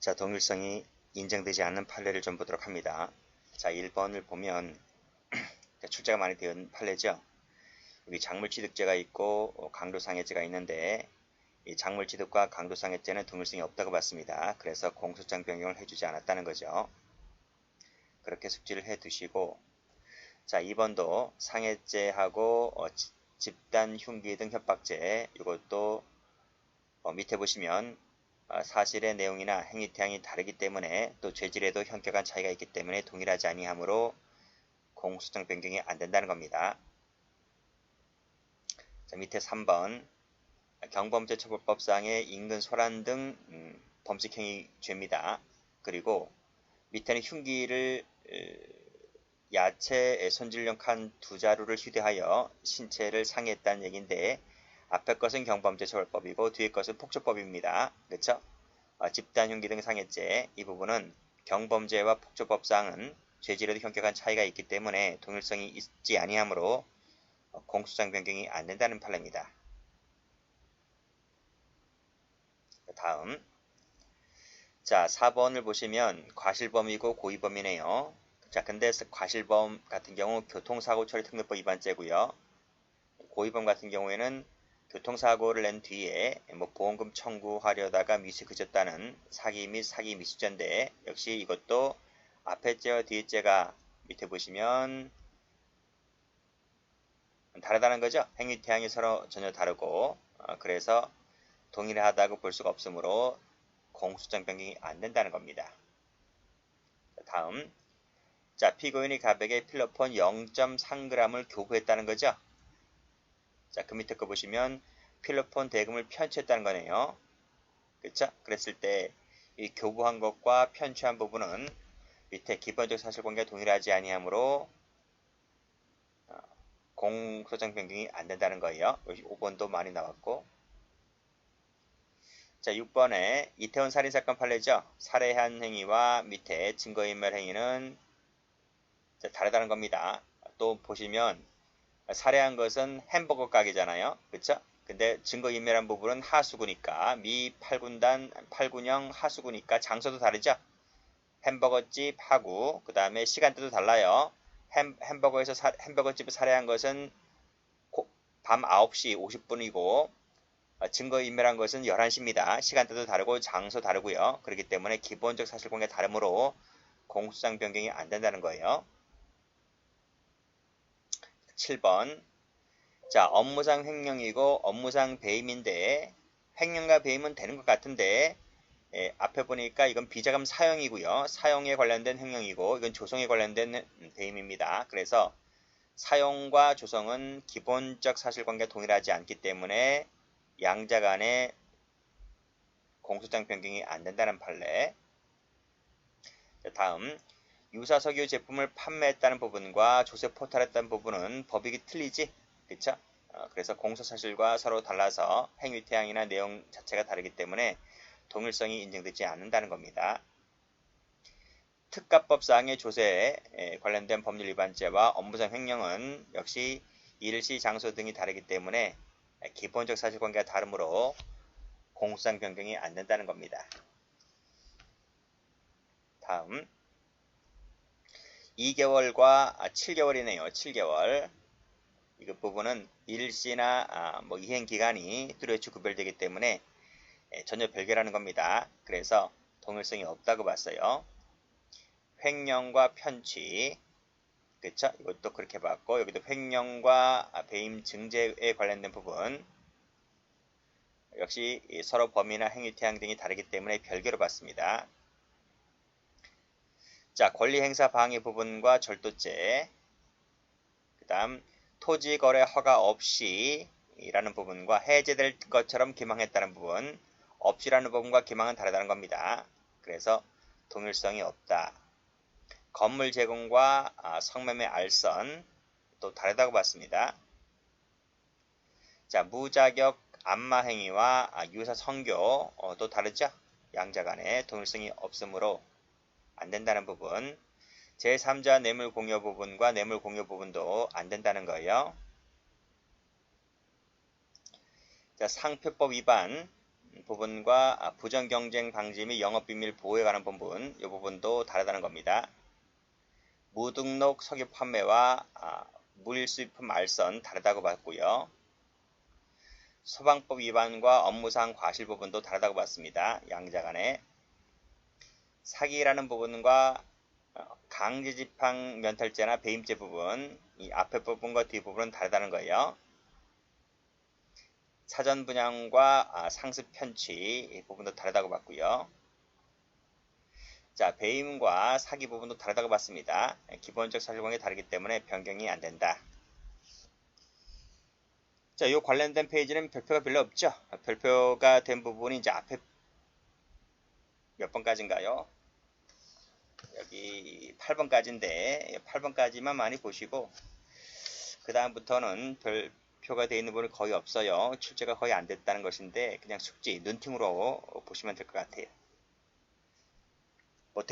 자, 동일성이 인정되지 않는 판례를 좀 보도록 합니다. 자, 1번을 보면 출제가 많이 되는 판례죠. 여기 작물취득죄가 있고 강도상해죄가 있는데 이 작물취득과 강도상해죄는 동일성이 없다고 봤습니다. 그래서 공소장 변경을 해주지 않았다는 거죠. 그렇게 숙지를 해 두시고, 자, 2번도 상해죄하고 집단 흉기 등 협박죄, 이것도 밑에 보시면 사실의 내용이나 행위 태양이 다르기 때문에 또 죄질에도 현격한 차이가 있기 때문에 동일하지 아니하므로 공소장 변경이 안 된다는 겁니다. 자, 밑에 3번 경범죄처벌법상의 인근 소란 등 범칙행위 죄입니다. 그리고 밑에는 흉기를 야채 손질용 칸 2자루를 휴대하여 신체를 상해했다는 얘기인데 앞에 것은 경범죄처벌법이고 뒤에 것은 폭조법입니다. 그렇죠? 집단 흉기 등 상해죄 이 부분은 경범죄와 폭조법상은 죄질에도 현격한 차이가 있기 때문에 동일성이 있지 아니하므로 공소장 변경이 안 된다는 판례입니다. 다음, 자, 4번을 보시면 과실범이고 고의범이네요. 자, 근데 과실범 같은 경우 교통사고 처리 특례법 위반죄고요. 고의범 같은 경우에는 교통사고를 낸 뒤에 보험금 청구하려다가 미수 그쳤다는 사기 및 사기 미수죄인데 역시 이것도 앞에 죄와 뒤에 죄가 밑에 보시면 다르다는 거죠. 행위 태양이 서로 전혀 다르고 그래서 동일하다고 볼 수가 없으므로 공소장 변경이 안 된다는 겁니다. 다음, 자, 피고인이 가백에 필로폰 0.3g을 교부했다는 거죠. 자, 그 밑에 거 보시면 필로폰 대금을 편취했다는 거네요. 그렇죠? 그랬을 때 이 교부한 것과 편취한 부분은 밑에 기본적 사실관계가 동일하지 아니하므로 공소장 변경이 안 된다는 거예요. 여기 5번도 많이 나왔고. 자, 6번에 이태원 살인사건 판례죠. 살해한 행위와 밑에 증거인멸 행위는 다르다는 겁니다. 또 보시면 살해한 것은 햄버거 가게잖아요. 그쵸? 근데 증거인멸한 부분은 하수구니까 미 8군단 8군형 하수구니까 장소도 다르죠. 햄버거집 하구 그 다음에 시간대도 달라요. 햄버거집을 살해한 것은 밤 9시 50분이고 증거인멸한 것은 11시입니다. 시간대도 다르고 장소 다르고요. 그렇기 때문에 기본적 사실관계 다름으로 공소장 변경이 안 된다는 거예요. 7번, 자, 업무상 횡령이고 업무상 배임인데 횡령과 배임은 되는 것 같은데 앞에 보니까 이건 비자금 사용이고요. 사용에 관련된 횡령이고 이건 조성에 관련된 배임입니다. 그래서 사용과 조성은 기본적 사실관계가 동일하지 않기 때문에 양자 간의 공소장 변경이 안 된다는 판례. 다음, 유사석유 제품을 판매했다는 부분과 조세 포탈했다는 부분은 법익이 틀리지? 그쵸? 그래서 공소사실과 서로 달라서 행위태양이나 내용 자체가 다르기 때문에 동일성이 인정되지 않는다는 겁니다. 특가법상의 조세에 관련된 법률 위반죄와 업무상 횡령은 역시 일시, 장소 등이 다르기 때문에 기본적 사실관계가 다르므로 공소장 변경이 안 된다는 겁니다. 다음, 2개월과 7개월이네요. 7개월. 이 부분은 일시나 이행기간이 뚜렷이 구별되기 때문에 전혀 별개라는 겁니다. 그래서 동일성이 없다고 봤어요. 횡령과 편취, 그쵸? 이것도 그렇게 봤고 여기도 횡령과 배임 증제에 관련된 부분 역시 서로 범위나 행위 태양 등이 다르기 때문에 별개로 봤습니다. 자, 권리행사 방해 부분과 절도죄, 그 다음 토지거래 허가 없이 라는 부분과 해제될 것처럼 기망했다는 부분, 없이라는 부분과 기망은 다르다는 겁니다. 그래서 동일성이 없다. 건물 제공과 성매매 알선 또 다르다고 봤습니다. 자, 무자격 안마 행위와 유사 성교 또 다르죠? 양자 간에 동일성이 없으므로 안 된다는 부분. 제3자 뇌물 공여 부분과 뇌물 공여 부분도 안 된다는 거예요. 자, 상표법 위반 부분과 부정경쟁 방지 및 영업비밀 보호에 관한 부분, 이 부분도 다르다는 겁니다. 무등록 석유 판매와 무일수입품 알선 다르다고 봤고요. 소방법 위반과 업무상 과실 부분도 다르다고 봤습니다. 양자 간에. 사기라는 부분과 강제집행 면탈죄나 배임죄 부분, 이 앞에 부분과 뒤 부분은 다르다는 거예요. 사전 분양과 상습 편취 이 부분도 다르다고 봤고요. 자, 배임과 사기 부분도 다르다고 봤습니다. 기본적 사실관계 다르기 때문에 변경이 안 된다. 자, 이 관련된 페이지는 별표가 별로 없죠. 별표가 된 부분이 이제 앞에 몇 번까지인가요? 여기 8번까지인데 8번까지만 많이 보시고 그 다음부터는 별표가 되어 있는 부분이 거의 없어요. 출제가 거의 안 됐다는 것인데 그냥 숙지, 눈팅으로 보시면 될 것 같아요. 뭐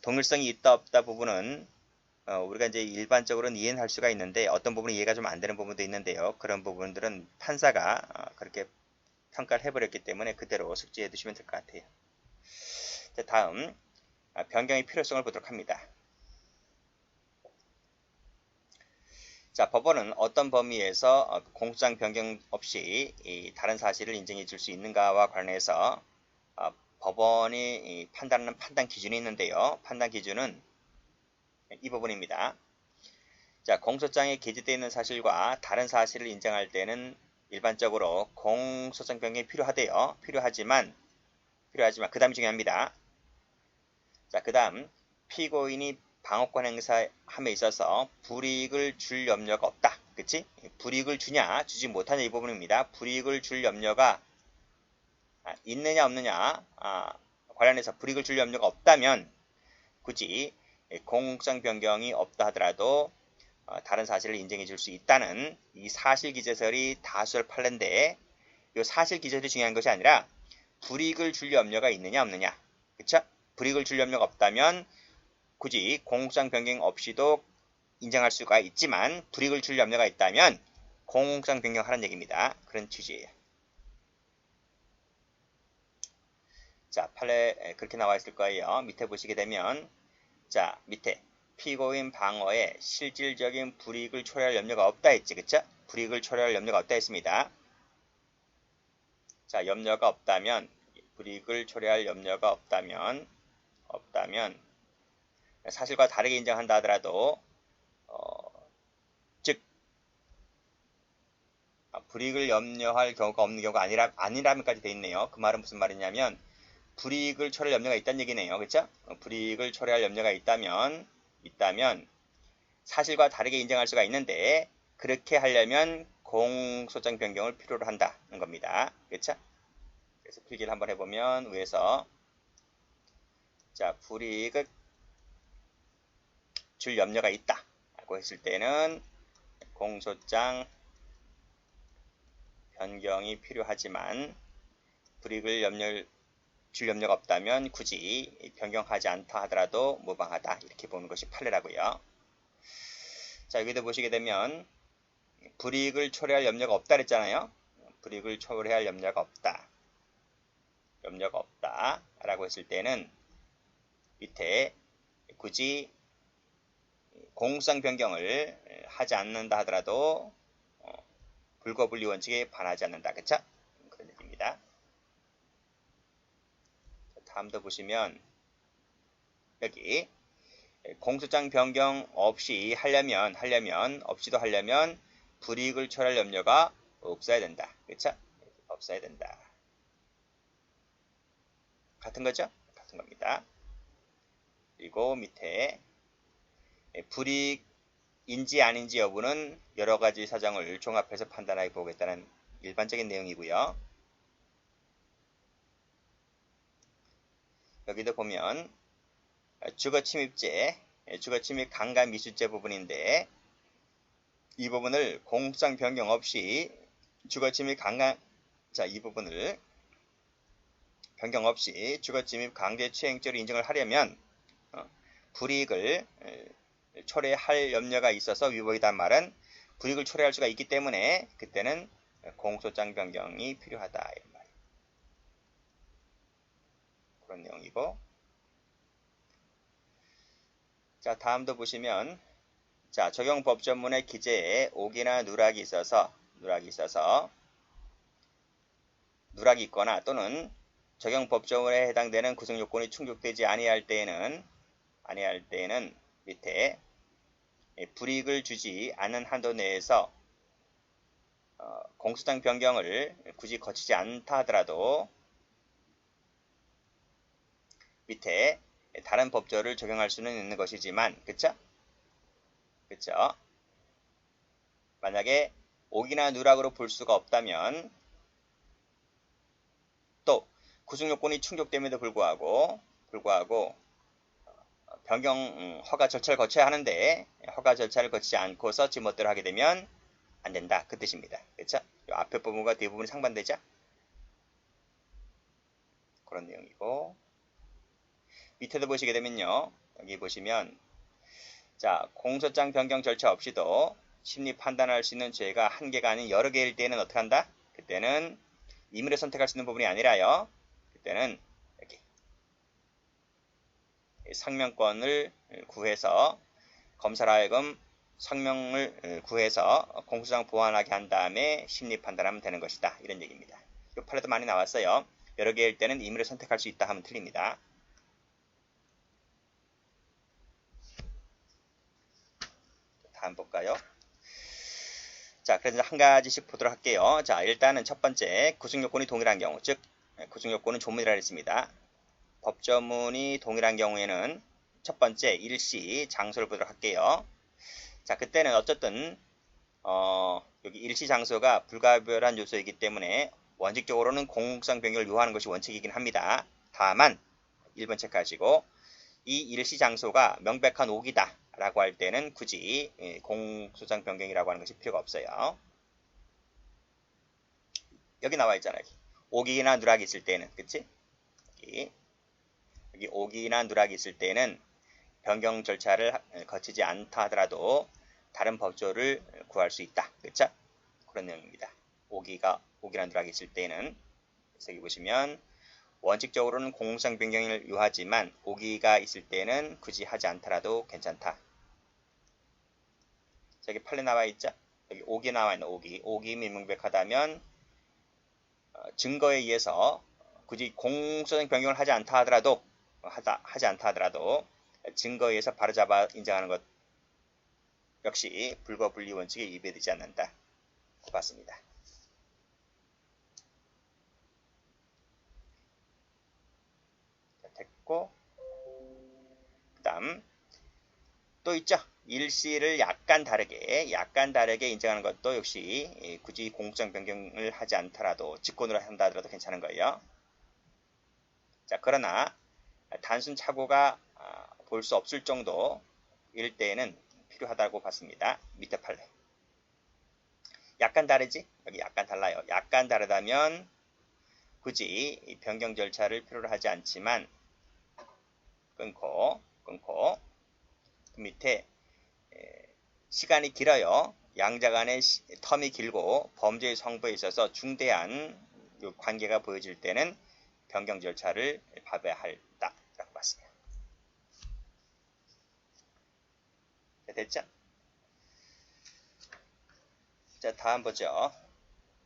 동일성이 있다 없다 부분은 우리가 이제 일반적으로는 이해는 할 수가 있는데 어떤 부분이 이해가 좀 안 되는 부분도 있는데요. 그런 부분들은 판사가 그렇게 평가를 해버렸기 때문에 그대로 숙지해 두시면 될 것 같아요. 자, 다음 변경의 필요성을 보도록 합니다. 자, 법원은 어떤 범위에서 공소장 변경 없이 다른 사실을 인정해 줄 수 있는가와 관련해서 법원이 판단하는 판단 기준이 있는데요. 판단 기준은 이 부분입니다. 자, 공소장에 게재되어 있는 사실과 다른 사실을 인정할 때는 일반적으로 공소장 변경이 필요하대요. 필요하지만 그 다음이 중요합니다. 자, 그 다음 피고인이 방어권 행사함에 있어서 불이익을 줄 염려가 없다. 그치? 불이익을 주냐 주지 못하냐 이 부분입니다. 불이익을 줄 염려가 있느냐 없느냐 관련해서 불이익을 줄 염려가 없다면 굳이 공소장 변경이 없다 하더라도 다른 사실을 인정해 줄 수 있다는 이 사실기재설이 다수를 판례인데 이 사실기재설이 중요한 것이 아니라 불이익을 줄 염려가 있느냐 없느냐. 그쵸? 불이익을 줄 염려가 없다면 굳이 공소장 변경 없이도 인정할 수가 있지만 불이익을 줄 염려가 있다면 공소장 변경하라는 얘기입니다. 그런 취지예요. 자, 판례 그렇게 나와 있을 거예요. 밑에 보시게 되면 자, 밑에 피고인 방어에 실질적인 불이익을 초래할 염려가 없다 했지. 그쵸? 불이익을 초래할 염려가 없다 했습니다. 자, 염려가 없다면 불이익을 초래할 염려가 없다면 사실과 다르게 인정한다 하더라도 즉 불이익을 염려할 경우가 없는 경우가 아니라면까지 돼 있네요. 그 말은 무슨 말이냐면 불이익을 초래할 염려가 있다는 얘기네요. 그렇죠? 불이익을 초래할 염려가 있다면 사실과 다르게 인정할 수가 있는데 그렇게 하려면 공소장 변경을 필요로 한다는 겁니다. 그렇죠? 그래서 필기를 한번 해보면 위에서 자, 불이익을 줄 염려가 있다 라고 했을 때는 공소장 변경이 필요하지만 불이익을 줄 염려가 없다면 굳이 변경하지 않다 하더라도 무방하다 이렇게 보는 것이 판례라고요. 자, 여기도 보시게 되면 불이익을 초래할 염려가 없다 그랬잖아요. 불이익을 초래할 염려가 없다 라고 했을 때는 밑에 굳이 공소장 변경을 하지 않는다 하더라도 불거분리 원칙에 반하지 않는다. 그쵸? 그런 얘기입니다. 다음도 보시면 여기 공소장 변경 없이 없이도 하려면 불이익을 초래할 염려가 없어야 된다. 그쵸? 없어야 된다. 같은 거죠? 같은 겁니다. 그리고 밑에 불이익인지 아닌지 여부는 여러 가지 사정을 종합해서 판단하여 보겠다는 일반적인 내용이고요. 여기도 보면 주거침입죄, 주거침입 강간미수죄 부분인데 이 부분을 공소장 변경 없이 주거침입 이 부분을 변경 없이 주거침입 강제추행죄로 인정을 하려면 불이익을 초래할 염려가 있어서 위법이란 말은 불이익을 초래할 수가 있기 때문에 그때는 공소장 변경이 필요하다. 이런 말이에요. 그런 내용이고, 자, 다음도 보시면, 자, 적용 법전문의 기재에 옥이나 누락이 있어서, 누락이 있거나 또는 적용 법조문에 해당되는 구성 요건이 충족되지 아니할 때에는 밑에 불이익을 주지 않는 한도 내에서 공소장 변경을 굳이 거치지 않다 하더라도 밑에 다른 법조를 적용할 수는 있는 것이지만, 그쵸? 만약에 옥이나 누락으로 볼 수가 없다면 또 구성 요건이 충족됨에도 불구하고 변경 허가 절차를 거쳐야 하는데 허가 절차를 거치지 않고서 지멋대로 하게 되면 안 된다. 그 뜻입니다. 그렇죠? 앞에 부분과 뒤 부분이 상반되죠? 그런 내용이고, 밑에도 보시게 되면요. 여기 보시면 자, 공소장 변경 절차 없이도 심리 판단할 수 있는 죄가 한 개가 아닌 여러 개일 때는 어떻게 한다? 그때는 임의로 선택할 수 있는 부분이 아니라요. 그때는 여기 성명권을 구해서 검사로 하여금 성명을 구해서 공소장 보완하게 한 다음에 심리 판단하면 되는 것이다. 이런 얘기입니다. 이 판례도 많이 나왔어요. 여러 개일 때는 임의로 선택할 수 있다 하면 틀립니다. 다음 볼까요? 자, 그래서 한 가지씩 보도록 할게요. 자, 일단은 첫 번째, 구성요건이 동일한 경우, 즉 구성요건은 조문이라 했습니다. 법조문이 동일한 경우에는 첫 번째, 일시, 장소를 보도록 할게요. 자, 그때는 어쨌든 여기 일시 장소가 불가별한 요소이기 때문에 원칙적으로는 공공성 변경을 요하는 것이 원칙이긴 합니다. 다만 1번 체크하시고 이 일시 장소가 명백한 옥이다 라고 할 때는 굳이 공소장 변경이라고 하는 것이 필요가 없어요. 여기 나와 있잖아요. 옥이나 누락이 있을 때는, 그치? 여기 옥이나 누락이 있을 때는 변경 절차를 거치지 않다 하더라도 다른 법조를 구할 수 있다. 그쵸? 그런 내용입니다. 옥이나 누락이 있을 때는, 그래서 여기 보시면 원칙적으로는 공공성 변경을 요하지만 옥이가 있을 때는 굳이 하지 않더라도 괜찮다. 여기 판례 나와 있죠? 여기 옥이 나와 있는 옥이 미명백하다면 증거에 의해서 굳이 공소장 변경을 하지 않다 하더라도 증거에 의해서 바로잡아 인정하는 것 역시 불법분리 원칙에 위배되지 않는다. 봤습니다. 됐고, 그 다음 또 있죠. 일시를 약간 다르게 인정하는 것도 역시 굳이 공소장 변경을 하지 않더라도 직권으로 한다 하더라도 괜찮은 거예요. 자, 그러나 단순 착오가 볼 수 없을 정도일 때에는 필요하다고 봤습니다. 밑에 판례. 약간 다르지? 여기 약간 달라요. 약간 다르다면 굳이 변경 절차를 필요로 하지 않지만 끊고 그 밑에 시간이 길어요. 양자 간의 텀이 길고 범죄의 성부에 있어서 중대한 관계가 보여질 때는 변경 절차를 밟아야 한다라고 봤습니다. 됐죠? 자, 다음 보죠.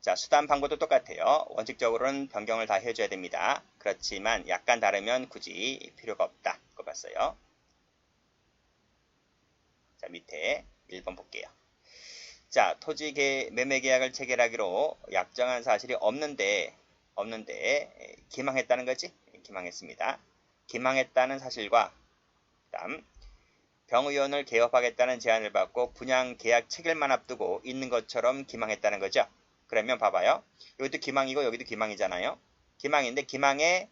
자, 수단 방법도 똑같아요. 원칙적으로는 변경을 다 해줘야 됩니다. 그렇지만 약간 다르면 굳이 필요가 없다. 그거 봤어요. 자, 밑에 1번 볼게요. 자, 토지 매매 계약을 체결하기로 약정한 사실이 없는데 기망했다는 거지? 기망했습니다. 기망했다는 사실과 그다음 병의원을 개업하겠다는 제안을 받고 분양 계약 체결만 앞두고 있는 것처럼 기망했다는 거죠. 그러면 봐봐요. 여기도 기망이고 여기도 기망이잖아요. 기망인데 기망의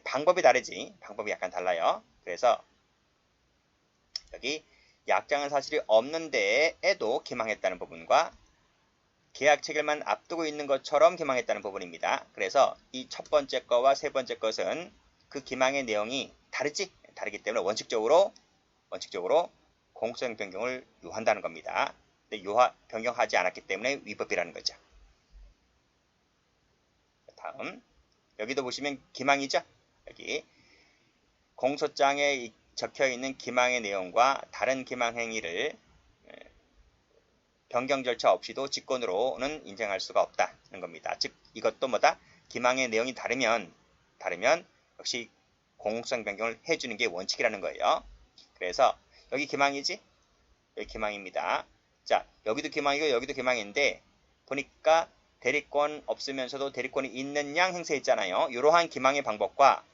방법이 다르지. 방법이 약간 달라요. 그래서 여기 약정한 사실이 없는데에도 기망했다는 부분과 계약 체결만 앞두고 있는 것처럼 기망했다는 부분입니다. 그래서 이 첫 번째 거와 세 번째 것은 그 기망의 내용이 다르지? 다르기 때문에 원칙적으로 공소장 변경을 요한다는 겁니다. 근데 변경하지 않았기 때문에 위법이라는 거죠. 다음 여기도 보시면 기망이죠? 여기 공소장에 적혀있는 기망의 내용과 다른 기망 행위를 변경 절차 없이도 직권으로는 인정할 수가 없다는 겁니다. 즉 이것도 뭐다? 기망의 내용이 다르면 역시 공소장 변경을 해주는 게 원칙이라는 거예요. 그래서 여기 기망이지? 여기 기망입니다. 자, 여기도 기망이고 여기도 기망인데 보니까 대리권 없으면서도 대리권이 있는 양 행세했잖아요. 이러한 기망의 방법과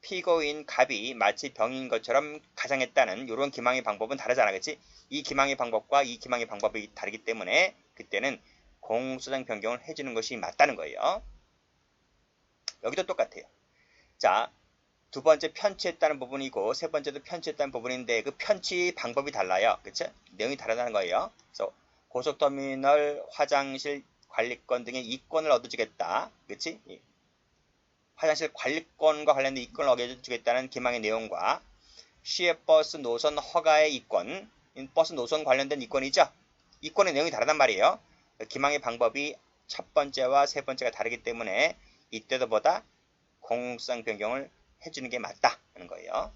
피고인 갑이 마치 병인 것처럼 가장했다는 이런 기망의 방법은 다르잖아. 그치? 이 기망의 방법과 이 기망의 방법이 다르기 때문에 그때는 공소장 변경을 해주는 것이 맞다는 거예요. 여기도 똑같아요. 자, 두 번째 편취했다는 부분이고 세 번째도 편취했다는 부분인데 그 편취 방법이 달라요. 그쵸? 내용이 다르다는 거예요. 그래서 고속터미널, 화장실, 관리권 등의 이권을 얻어주겠다. 그치? 화장실 관리권과 관련된 이권을 얻어주겠다는 기망의 내용과 시외버스 노선 허가의 이권, 버스 노선 관련된 이권이죠. 이권의 내용이 다르단 말이에요. 기망의 방법이 첫 번째와 세 번째가 다르기 때문에 이때도 보다 공소장 변경을 해주는 게 맞다 하는 거예요.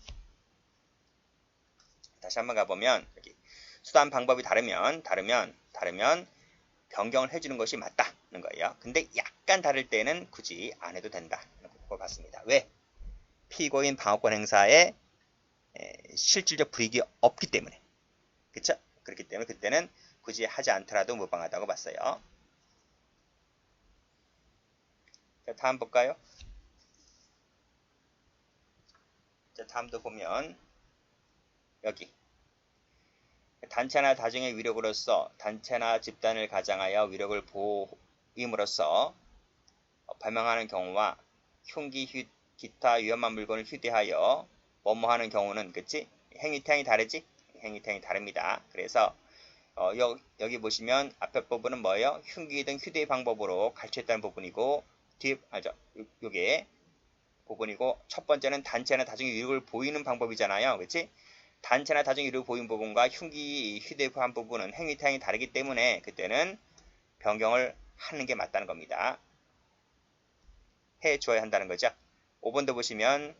다시 한번 가보면 여기 수단 방법이 다르면 변경을 해주는 것이 맞다는 거예요. 근데 약간 다를 때는 굳이 안 해도 된다는 거 봤습니다. 왜? 피고인 방어권 행사에 실질적 불이익이 없기 때문에. 그쵸? 그렇기 때문에 그때는 굳이 하지 않더라도 무방하다고 봤어요. 자, 다음 볼까요? 자, 다음도 보면 여기 단체나 다중의 위력으로서 단체나 집단을 가장하여 위력을 보임으로써 발명하는 경우와 흉기, 기타 위험한 물건을 휴대하여 뭐뭐하는 경우는 그치? 행위태양이 다르지? 행위태양이 다릅니다. 그래서 여기 보시면 앞에 부분은 뭐예요? 흉기 등 휴대 방법으로 가르쳤다는 부분이고 요게 부분이고 첫 번째는 단체나 다중의 위력을 보이는 방법이잖아요. 그치? 단체나 다중의 위력을 보이는 부분과 흉기 휴대한 부분은 행위태양이 다르기 때문에 그때는 변경을 하는 게 맞다는 겁니다. 해줘야 한다는 거죠. 5번도 보시면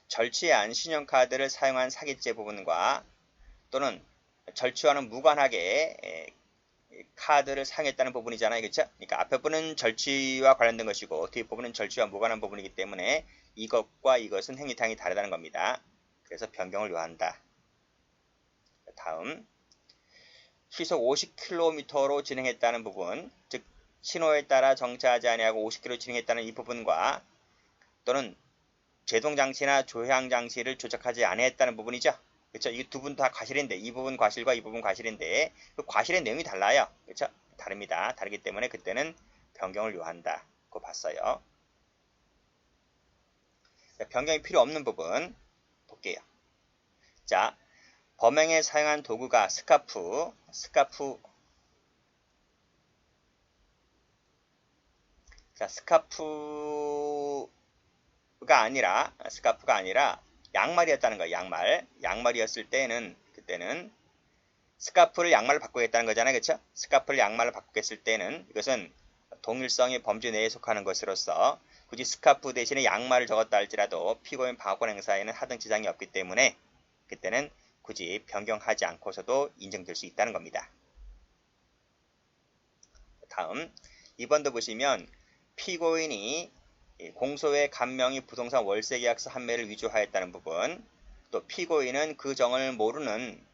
절취한 신용카드를 사용한 사기죄 부분과 또는 절취와는 무관하게 카드를 사용했다는 부분이잖아요. 그렇죠? 그러니까 앞에 부분은 절취와 관련된 것이고 뒤에 부분은 절취와 무관한 부분이기 때문에 이것과 이것은 행위탕이 다르다는 겁니다. 그래서 변경을 요한다. 다음 시속 50km로 진행했다는 부분, 즉 신호에 따라 정차하지 아니하고 50km 진행했다는 이 부분과 또는 제동장치나 조향장치를 조작하지 아니했다는 부분이죠. 그렇죠? 이 두 분 다 과실인데 이 부분 과실과 이 부분 과실인데 그 과실의 내용이 달라요. 그렇죠? 다릅니다. 다르기 때문에 그때는 변경을 요한다고 봤어요. 자, 변경이 필요 없는 부분 볼게요. 자, 범행에 사용한 도구가 스카프가 아니라 양말이었다는 거예요. 양말이었을 때는 그때는 스카프를 양말로 바꾸겠다는 거잖아요. 그렇죠? 스카프를 양말로 바꾸겠을 때는 이것은 동일성의 범주 내에 속하는 것으로서 굳이 스카프 대신에 양말을 적었다 할지라도 피고인 방어권 행사에는 하등 지장이 없기 때문에 그때는 굳이 변경하지 않고서도 인정될 수 있다는 겁니다. 다음 2번도 보시면 피고인이 공소의 감명이 부동산 월세계약서 한매를 위조하였다는 부분, 또 피고인은 그 정을 모르는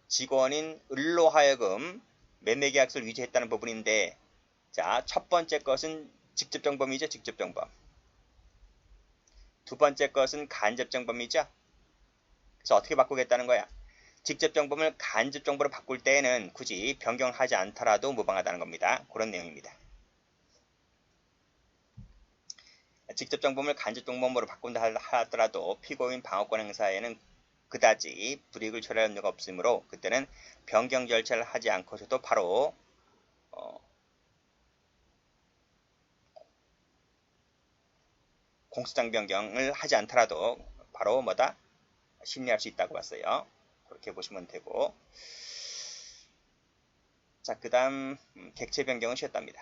직원인 을로 하여금 매매계약서를 위조했다는 부분인데, 자, 첫 번째 것은 직접정범이죠. 직접정범. 두 번째 것은 간접정범이죠. 그래서 어떻게 바꾸겠다는 거야? 직접정범을 간접정범으로 바꿀 때에는 굳이 변경하지 않더라도 무방하다는 겁니다. 그런 내용입니다. 직접정범을 간접정범으로 바꾼다 하더라도 피고인 방어권 행사에는 그다지 불이익을 초래할 염려가 없으므로 그때는 변경 절차를 하지 않고서도 바로 공소장 변경을 하지 않더라도 바로 심리할 수 있다고 봤어요. 그렇게 보시면 되고, 자, 그 다음 객체 변경은 쉬웠답니다.